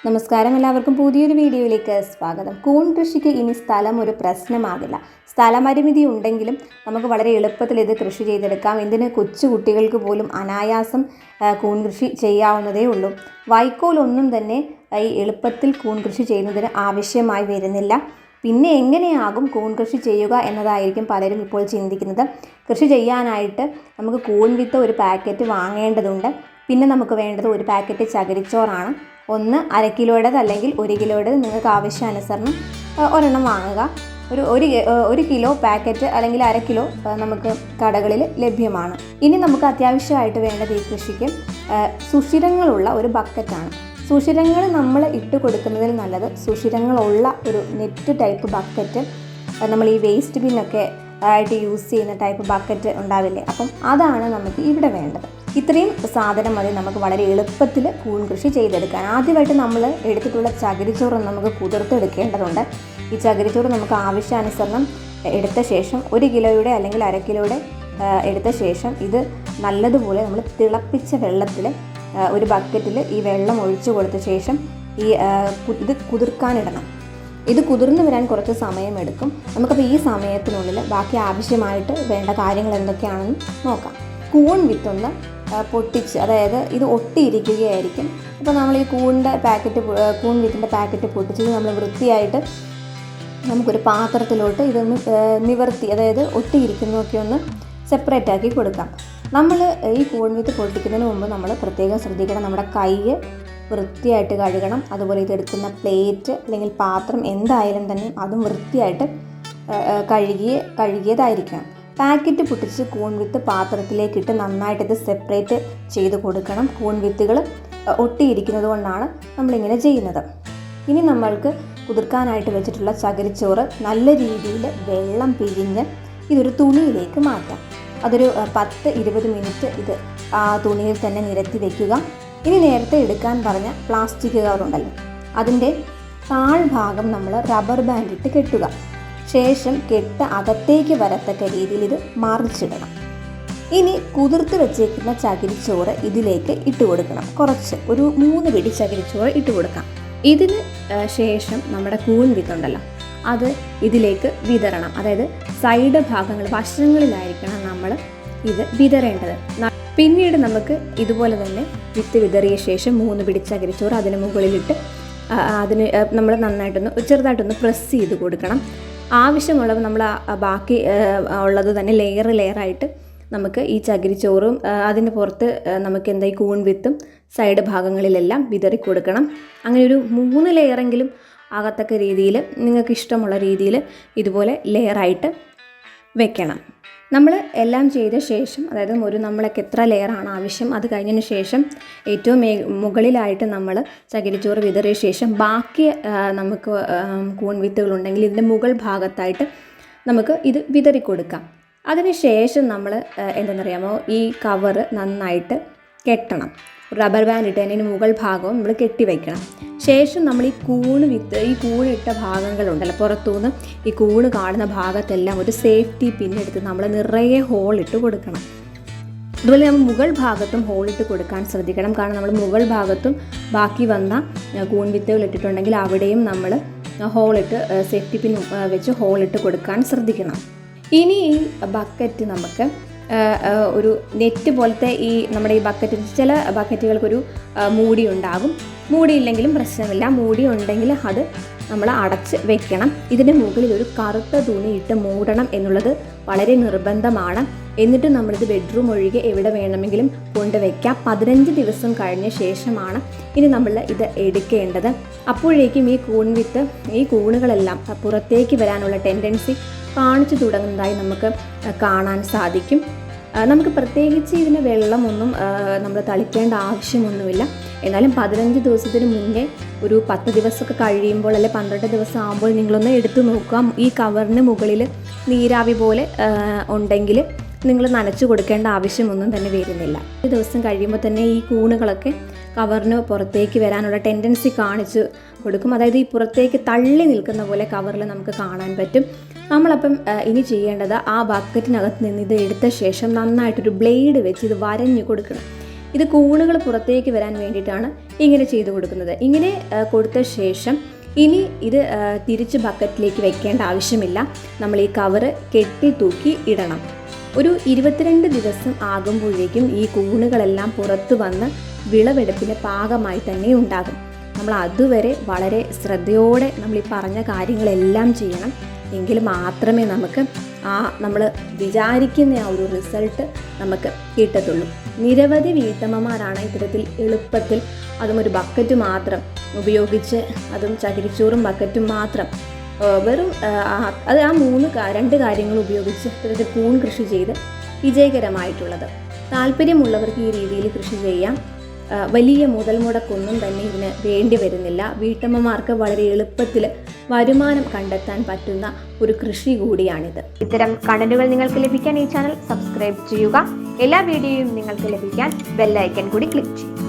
നമസ്കാരം, എല്ലാവർക്കും പുതിയൊരു വീഡിയോയിലേക്ക് സ്വാഗതം. കൂൺ കൃഷിക്ക് ഇനി സ്ഥലം ഒരു പ്രശ്നമാകില്ല. സ്ഥലപരിമിതി ഉണ്ടെങ്കിലും നമുക്ക് വളരെ എളുപ്പത്തിൽ ഇത് കൃഷി ചെയ്തെടുക്കാം. ഇതിന് കൊച്ചു കുട്ടികൾക്ക് പോലും അനായാസം കൂൺ കൃഷി ചെയ്യാവുന്നതേ ഉള്ളൂ. വൈക്കോലൊന്നും തന്നെ ഈ എളുപ്പത്തിൽ കൂൺ കൃഷി ചെയ്യുന്നതിന് ആവശ്യമായി വരുന്നില്ല. പിന്നെ എങ്ങനെയാകും കൂൺ കൃഷി ചെയ്യുക എന്നതായിരിക്കും പലരും ഇപ്പോൾ ചിന്തിക്കുന്നത്. കൃഷി ചെയ്യാനായിട്ട് നമുക്ക് കൂൺ വിത്ത് ഒരു പാക്കറ്റ് വാങ്ങേണ്ടതുണ്ട്. പിന്നെ നമുക്ക് വേണ്ടത് ഒരു പാക്കറ്റ് ചകിരിച്ചോറാണ്. ഒന്ന് അര കിലോയുടേത് അല്ലെങ്കിൽ 1 കിലോയുടേത് നിങ്ങൾക്ക് ആവശ്യാനുസരണം ഒരെണ്ണം വാങ്ങുക. ഒരു കിലോ പാക്കറ്റ് അല്ലെങ്കിൽ അര കിലോ നമുക്ക് കടകളിൽ ലഭ്യമാണ്. ഇനി നമുക്ക് അത്യാവശ്യമായിട്ട് വേണ്ടത് ഈ കൃഷിക്ക് സുഷിരങ്ങളുള്ള ഒരു ബക്കറ്റാണ്. സുഷിരങ്ങൾ നമ്മൾ ഇട്ട് കൊടുക്കുന്നതിൽ നല്ലത് സുഷിരങ്ങളുള്ള ഒരു നെറ്റ് ടൈപ്പ് ബക്കറ്റ്, നമ്മൾ ഈ വേസ്റ്റ് ബിന്നൊക്കെ ആയിട്ട് യൂസ് ചെയ്യുന്ന ടൈപ്പ് ബക്കറ്റ് ഉണ്ടാവില്ലേ, അപ്പം അതാണ് നമുക്ക് ഇവിടെ വേണ്ടത്. ഇത്രയും സാധനം മതി നമുക്ക് വളരെ എളുപ്പത്തിൽ കൂൺ കൃഷി ചെയ്തെടുക്കാൻ. ആദ്യമായിട്ട് നമ്മൾ എടുത്തിട്ടുള്ള ചകിരിച്ചോറ് നമുക്ക് കുതിർത്തെടുക്കേണ്ടതുണ്ട്. ഈ ചകിരിച്ചോറ് നമുക്ക് ആവശ്യാനുസരണം എടുത്ത ശേഷം 1 കിലോയുടെ അല്ലെങ്കിൽ അര കിലോയുടെ എടുത്ത ശേഷം ഇത് നല്ലതുപോലെ നമ്മൾ തിളപ്പിച്ച വെള്ളത്തിൽ ഒരു ബക്കറ്റിൽ ഈ വെള്ളം ഒഴിച്ചു കൊടുത്ത ശേഷം ഇത് കുതിർക്കാനിടണം. ഇത് കുതിർന്ന് വരാൻ കുറച്ച് സമയമെടുക്കും. നമുക്കപ്പോൾ ഈ സമയത്തിനുള്ളിൽ ബാക്കി ആവശ്യമായിട്ട് വേണ്ട കാര്യങ്ങൾ എന്തൊക്കെയാണെന്ന് നോക്കാം. കൂൺ വിത്തൊന്ന് പൊട്ടിച്ച്, അതായത് ഇത് ഒട്ടിയിരിക്കുകയായിരിക്കും. അപ്പോൾ നമ്മൾ ഈ കൂൺ വിത്തിൻ്റെ പാക്കറ്റ് പൊട്ടിച്ചത് നമ്മൾ വൃത്തിയായിട്ട് നമുക്കൊരു പാത്രത്തിലോട്ട് ഇതൊന്ന് നിവർത്തി, അതായത് ഒട്ടിയിരിക്കുന്നതൊക്കെ ഒന്ന് സെപ്പറേറ്റ് ആക്കി കൊടുക്കാം. നമ്മൾ ഈ കൂൺ വിത്ത് പൊട്ടിക്കുന്നതിന് മുമ്പ് നമ്മൾ പ്രത്യേകം ശ്രദ്ധിക്കണം, നമ്മുടെ കൈ വൃത്തിയായിട്ട് കഴുകണം. അതുപോലെ ഇതെടുക്കുന്ന പ്ലേറ്റ് അല്ലെങ്കിൽ പാത്രം എന്തായാലും തന്നെ അതും വൃത്തിയായിട്ട് കഴുകിയതായിരിക്കണം. പാക്കറ്റ് പൊട്ടിച്ച് കൂൺ വിത്ത് പാത്രത്തിലേക്കിട്ട് നന്നായിട്ട് ഇത് സെപ്പറേറ്റ് ചെയ്ത് കൊടുക്കണം. കൂൺ വിത്തുകൾ ഒട്ടിയിരിക്കുന്നത് കൊണ്ടാണ് നമ്മളിങ്ങനെ ചെയ്യുന്നത്. ഇനി നമ്മൾക്ക് കുതിർക്കാനായിട്ട് വെച്ചിട്ടുള്ള ചകിരിച്ചോറ് നല്ല രീതിയിൽ വെള്ളം പിഴിഞ്ഞ് ഇതൊരു തുണിയിലേക്ക് മാറ്റാം. അതൊരു 10-20 മിനിറ്റ് ഇത് ആ തുണിയിൽ തന്നെ നിരത്തി വയ്ക്കുക. ഇനി നേരത്തെ എടുക്കാൻ പറഞ്ഞ പ്ലാസ്റ്റിക് കവറുണ്ടല്ലോ, അതിൻ്റെ താഴ്ഭാഗം നമ്മൾ റബ്ബർ ബാൻഡ് ഇട്ട് കെട്ടുക. ശേഷം കെട്ട് അകത്തേക്ക് വരത്തക്ക രീതിയിൽ ഇത് മറിച്ചിടണം. ഇനി കുതിർത്ത് വെച്ചേക്കുന്ന ചകിരിച്ചോറ് ഇതിലേക്ക് ഇട്ട് കൊടുക്കണം. ഒരു 3 പിടി ചകിരിച്ചോറ് ഇട്ട് കൊടുക്കാം. ഇതിന് ശേഷം നമ്മുടെ കൂൺ വിത്തുണ്ടല്ലോ അത് ഇതിലേക്ക് വിതറണം. അതായത് സൈഡ് ഭാഗങ്ങൾ, വശങ്ങളിലായിരിക്കണം നമ്മൾ ഇത് വിതറേണ്ടത്. പിന്നീട് നമുക്ക് ഇതുപോലെ തന്നെ വിത്ത് വിതറിയ ശേഷം 3 പിടി ചകിരിച്ചോറ് അതിന് മുകളിലിട്ട് അതിന് നമ്മൾ നന്നായിട്ടൊന്ന് ചെറുതായിട്ടൊന്ന് പ്രസ് ചെയ്ത് കൊടുക്കണം. ആവശ്യമുള്ളത് നമ്മൾ ബാക്കി ഉള്ളത് തന്നെ ലെയറായിട്ട് നമുക്ക് ഈ ചകിരിച്ചോറും അതിൻ്റെ പുറത്ത് നമുക്ക് ഈ കൂൺ വിത്തും സൈഡ് ഭാഗങ്ങളിലെല്ലാം വിതറി കൊടുക്കണം. അങ്ങനെ ഒരു 3 ലെയറെങ്കിലും ആകത്തക്ക രീതിയിൽ നിങ്ങൾക്ക് ഇഷ്ടമുള്ള രീതിയിൽ ഇതുപോലെ ലെയറായിട്ട് വെക്കണം. നമ്മൾ എല്ലാം ചെയ്ത ശേഷം, അതായത് നമ്മൾക്ക് എത്ര ലെയറാണ് ആവശ്യം അത് കഴിഞ്ഞതിന് ശേഷം ഏറ്റവും മുകളിലായിട്ട് നമ്മൾ ചകിരിച്ചോറ് വിതറിയ ശേഷം ബാക്കി നമുക്ക് കൂൺ വിത്തുകളുണ്ടെങ്കിൽ ഇതിൻ്റെ മുകൾ ഭാഗത്തായിട്ട് നമുക്ക് ഇത് വിതറി കൊടുക്കാം. അതിന് ശേഷം നമ്മൾ എന്തെന്നറിയാമോ, ഈ കവറ് നന്നായിട്ട് കെട്ടണം. റബ്ബർ ബാൻഡ് ഇട്ട് അതിന് മുകൾ ഭാഗവും നമ്മൾ കെട്ടിവയ്ക്കണം. ശേഷം നമ്മൾ ഈ കൂണിട്ട ഭാഗങ്ങളുണ്ടല്ലോ, പുറത്തുനിന്ന് ഈ കൂണ് കാണുന്ന ഭാഗത്തെല്ലാം ഒരു സേഫ്റ്റി പിന്നെടുത്ത് നമ്മൾ നിറയെ ഹോളിട്ട് കൊടുക്കണം. അതുപോലെ നമ്മൾ മുകൾ ഭാഗത്തും ഹോളിട്ട് കൊടുക്കാൻ ശ്രദ്ധിക്കണം. കാരണം നമ്മൾ മുകൾ ഭാഗത്തും ബാക്കി വന്ന കൂൺ വിത്തുകൾ ഇട്ടിട്ടുണ്ടെങ്കിൽ അവിടെയും നമ്മൾ ഹോളിട്ട് സേഫ്റ്റി പിൻ വെച്ച് ഹോളിട്ട് കൊടുക്കാൻ ശ്രദ്ധിക്കണം. ഇനി ഈ ബക്കറ്റ് നമുക്ക് ഒരു നെറ്റ് പോലത്തെ നമ്മുടെ ഈ ബക്കറ്റ്, ചില ബക്കറ്റുകൾക്കൊരു മൂടി ഉണ്ടാകും. മൂടിയില്ലെങ്കിലും പ്രശ്നമില്ല. മൂടി ഉണ്ടെങ്കിൽ അത് നമ്മൾ അടച്ച് വെക്കണം. ഇതിൻ്റെ മുകളിൽ ഒരു കറുത്ത തുണി ഇട്ട് മൂടണം എന്നുള്ളത് വളരെ നിർബന്ധമാണ്. എന്നിട്ട് നമ്മളിത് ബെഡ്റൂം ഒഴികെ എവിടെ വേണമെങ്കിലും കൊണ്ടുവയ്ക്കാം. 15 ദിവസം കഴിഞ്ഞ ശേഷമാണ് ഇനി നമ്മൾ ഇത് എടുക്കേണ്ടത്. അപ്പോഴേക്കും ഈ കൂണുകളെല്ലാം പുറത്തേക്ക് വരാനുള്ള ടെൻഡൻസി കാണിച്ചു തുടങ്ങുന്നതായി നമുക്ക് കാണാൻ സാധിക്കും. നമുക്ക് പ്രത്യേകിച്ച് ഇതിന് വെള്ളമൊന്നും നമ്മൾ തളിക്കേണ്ട ആവശ്യമൊന്നുമില്ല. എന്നാലും 15 ദിവസത്തിന് മുന്നേ ഒരു 10 ദിവസമൊക്കെ കഴിയുമ്പോൾ അല്ലെങ്കിൽ 12 ദിവസം ആകുമ്പോൾ നിങ്ങളൊന്ന് എടുത്തു നോക്കുക. ഈ കവറിന് മുകളിൽ നീരാവി പോലെ ഉണ്ടെങ്കിൽ നിങ്ങൾ നനച്ചു കൊടുക്കേണ്ട ആവശ്യമൊന്നും തന്നെ വരുന്നില്ല. 1 ദിവസം കഴിയുമ്പോൾ തന്നെ ഈ കൂണുകളൊക്കെ കവറിന് പുറത്തേക്ക് വരാനുള്ള ടെൻഡൻസി കാണിച്ചു കൊടുക്കും. അതായത് ഈ പുറത്തേക്ക് തള്ളി നിൽക്കുന്ന പോലെ കവറിൽ നമുക്ക് കാണാൻ പറ്റും. നമ്മളപ്പം ഇനി ചെയ്യേണ്ടത് ആ ബക്കറ്റിനകത്ത് നിന്ന് ഇത് എടുത്ത ശേഷം നന്നായിട്ടൊരു ബ്ലേഡ് വെച്ച് ഇത് വരഞ്ഞു കൊടുക്കണം. ഇത് കൂണുകൾ പുറത്തേക്ക് വരാൻ വേണ്ടിയിട്ടാണ് ഇങ്ങനെ ചെയ്തു കൊടുക്കുന്നത്. ഇങ്ങനെ കൊടുത്ത ശേഷം ഇനി ഇത് തിരിച്ച് ബക്കറ്റിലേക്ക് വെക്കേണ്ട ആവശ്യമില്ല. നമ്മൾ ഈ കവറ് കെട്ടി തൂക്കി ഇടണം. ഒരു 22 ദിവസം ആകുമ്പോഴേക്കും ഈ കൂണുകളെല്ലാം പുറത്തു വന്ന് വിളവെടുപ്പിന് പാകമായി തന്നെ ഉണ്ടാകും. നമ്മൾ അതുവരെ വളരെ ശ്രദ്ധയോടെ നമ്മൾ ഈ പറഞ്ഞ കാര്യങ്ങളെല്ലാം ചെയ്യണം. എങ്കിൽ മാത്രമേ നമുക്ക് നമ്മൾ വിചാരിക്കുന്ന ആ ഒരു റിസൾട്ട് നമുക്ക് കിട്ടത്തുള്ളൂ. നിരവധി വീട്ടമ്മമാരാണ് ഇത്തരത്തിൽ എളുപ്പത്തിൽ, അതും ഒരു ബക്കറ്റ് മാത്രം ഉപയോഗിച്ച്, അതും ചകിരിച്ചോറും ബക്കറ്റും മാത്രം വെറും അത് ആ 2 കാര്യങ്ങൾ ഉപയോഗിച്ച് ഇത്തരത്തിൽ കൂൺ കൃഷി ചെയ്ത് വിജയകരമായിട്ടുള്ളത്. താല്പര്യമുള്ളവർക്ക് ഈ രീതിയിൽ കൃഷി ചെയ്യാം. വലിയ മുതൽ മുടക്കൊന്നും തന്നെ ഇതിന് വേണ്ടി വരുന്നില്ല. വീട്ടമ്മമാർക്ക് വളരെ എളുപ്പത്തിൽ വരുമാനം കണ്ടെത്താൻ പറ്റുന്ന ഒരു കൃഷി കൂടിയാണിത്. ഇത്തരം കണ്ടന്റുകൾ നിങ്ങൾക്ക് ലഭിക്കാൻ ഈ ചാനൽ സബ്സ്ക്രൈബ് ചെയ്യുക. എല്ലാ വീഡിയോയും നിങ്ങൾക്ക് ലഭിക്കാൻ ബെൽ ഐക്കൺ കൂടി ക്ലിക്ക് ചെയ്യുക.